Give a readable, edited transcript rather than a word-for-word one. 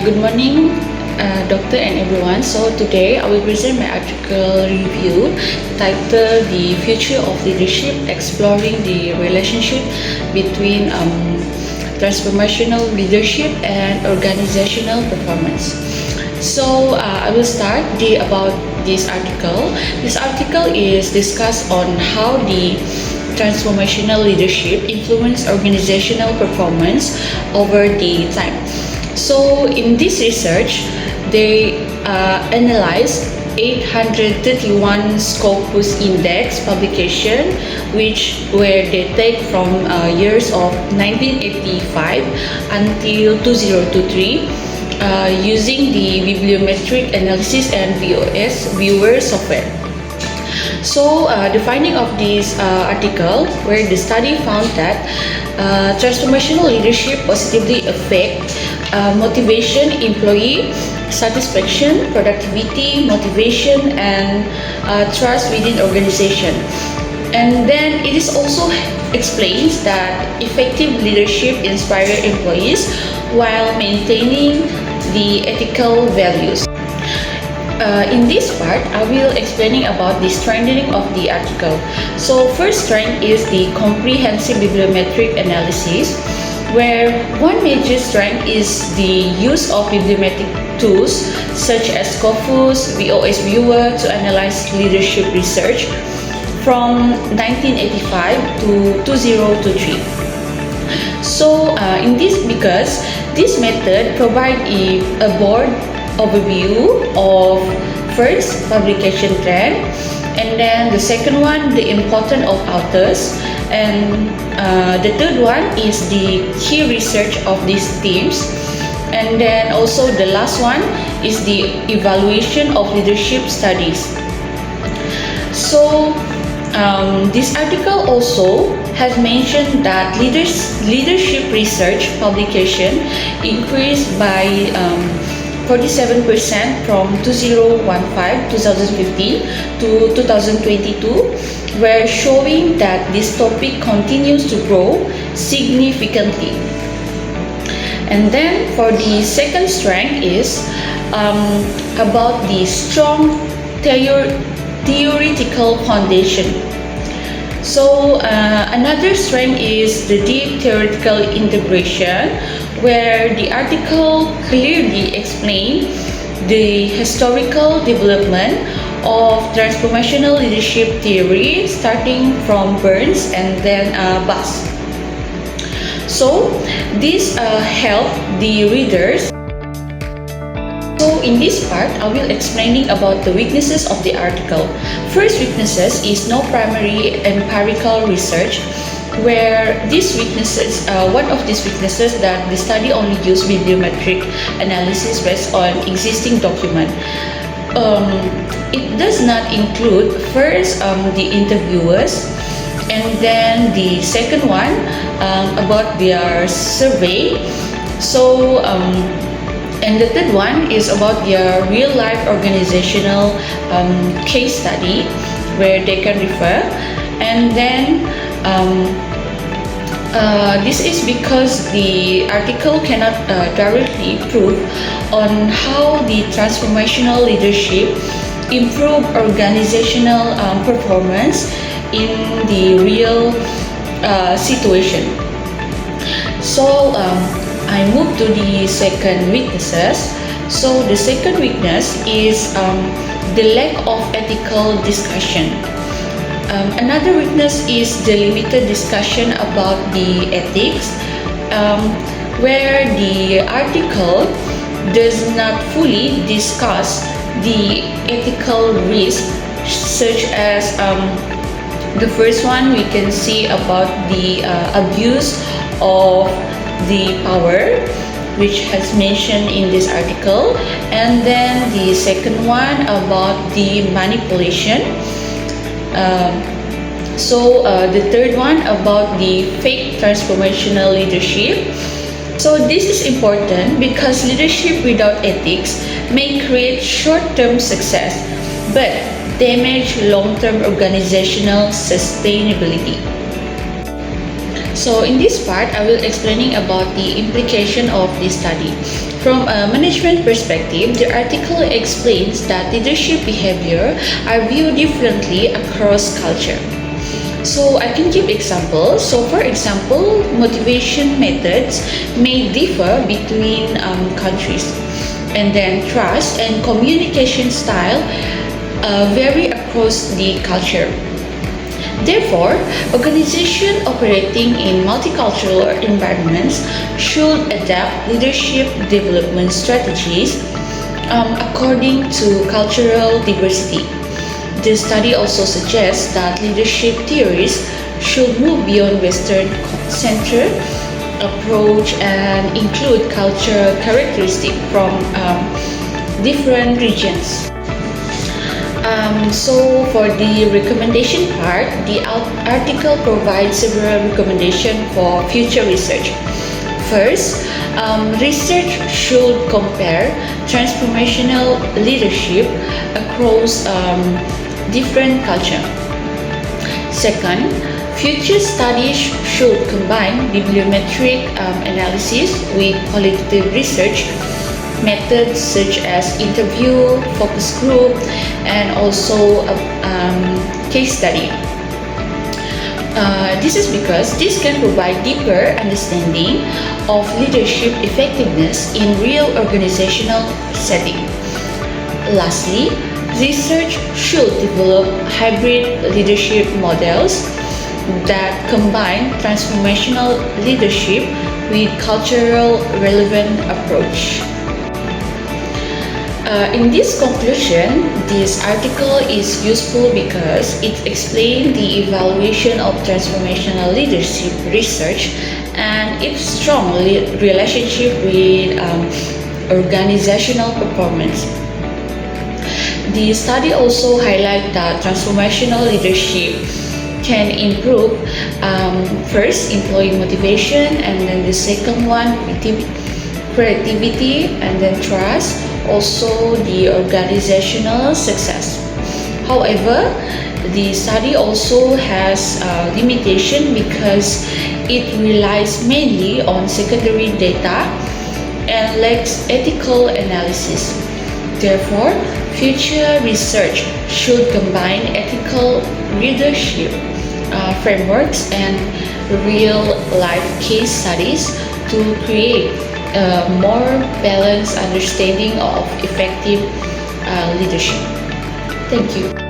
Good morning, Doctor and everyone. So today I will present my article review titled "The Future of Leadership: Exploring the Relationship Between Transformational Leadership and Organizational Performance." So I will start about this article. This article is discussed on how the transformational leadership influence organizational performance over the time. So in this research, they analyzed 831 Scopus Index publication, where they take from years of 1985 until 2023, using the bibliometric analysis and VOS viewer software. So the finding of this article, where the study found that transformational leadership positively affect motivation, employee satisfaction, productivity, motivation, and trust within organization. And then it is also explains that effective leadership inspires employees while maintaining the ethical values. In this part, I will explaining about the strengthening of the article. So first strength is the comprehensive bibliometric analysis, where one major strength is the use of bibliometric tools such as Scopus, VOS Viewer to analyze leadership research from 1985 to 2023. So because this method provide a broad overview of first publication trend, and then the second one the importance of authors, and the third one is the key research of these teams, and then also the last one is the evaluation of leadership studies. So this article also has mentioned that leadership research publication increased by 47% from 2015 to 2022, where showing that this topic continues to grow significantly. And then for the second strength is about the strong theoretical foundation. So another strength is the deep theoretical integration, where the article clearly explains the historical development of transformational leadership theory, starting from Burns and then Bass. So this help the readers. So in this part, I will explaining about the weaknesses of the article. First weaknesses is no primary empirical research, where these weaknesses, one of these weaknesses that the study only use bibliometric analysis based on existing document. It does not include first the interviewers, and then the second one about their survey. So and the third one is about their real-life organizational case study, where they can refer. And then this is because the article cannot directly prove on how the transformational leadership improve organizational performance in the real situation. So I move to the second weaknesses. So the second weakness is the lack of ethical discussion. Another weakness is the limited discussion about the ethics, where the article does not fully discuss the ethical risk, such as the first one we can see about the abuse of the power, which has mentioned in this article, and then the second one about the manipulation. So the third one about the fake transformational leadership. So this is important because leadership without ethics may create short-term success but damage long-term organizational sustainability. So in this part, I will explaining about the implication of this study. From a management perspective, the article explains that leadership behavior are viewed differently across culture. So I can give examples. So for example, motivation methods may differ between countries, and then trust and communication style vary across the culture. Therefore, organizations operating in multicultural environments should adapt leadership development strategies according to cultural diversity. The study also suggests that leadership theories should move beyond Western-centered approach and include cultural characteristics from different regions. So for the recommendation part, the article provides several recommendations for future research. First, research should compare transformational leadership across different cultures. Second, future studies should combine bibliometric analysis with qualitative research methods such as interview, focus group, and also a case study. This is because this can provide deeper understanding of leadership effectiveness in real organizational setting. Lastly, research should develop hybrid leadership models that combine transformational leadership with cultural relevant approach. In this conclusion, this article is useful because it explains the evaluation of transformational leadership research and its strong relationship with organizational performance. The study also highlights that transformational leadership can improve first employee motivation, and then the second one creativity, and then trust, also the organizational success. However, the study also has a limitation because it relies mainly on secondary data and lacks ethical analysis. Therefore, future research should combine ethical leadership frameworks and real-life case studies to create a more balanced understanding of effective leadership. Thank you.